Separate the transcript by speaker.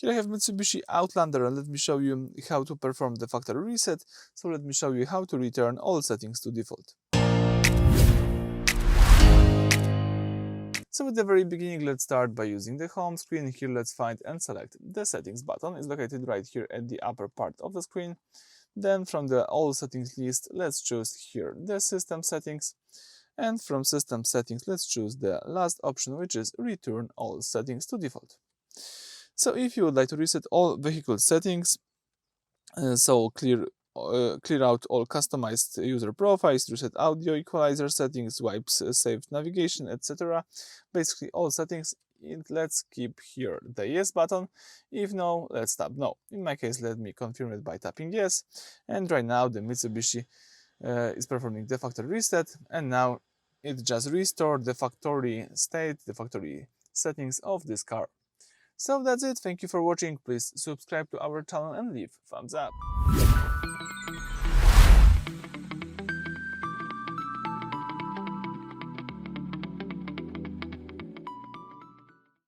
Speaker 1: Here I have Mitsubishi Outlander, and let me show you how to perform the factory reset. So let me show you how to return all settings to default. So at the very beginning, let's start by using the home screen. Here let's find and select the settings button. It's located right here at the upper part of the screen. Then from the all settings list, let's choose here the system settings. And from system settings, let's choose the last option, which is return all settings to default. So if you would like to reset all vehicle settings, clear out all customized user profiles, reset audio, equalizer settings, wipes saved navigation, etc. Basically all settings. Let's keep here the yes button. If no, let's tap no. In my case, let me confirm it by tapping yes. And right now the Mitsubishi is performing the factory reset, and now it just restored the factory state, the factory settings of this car. So that's it. Thank you for watching. Please subscribe to our channel and leave thumbs up.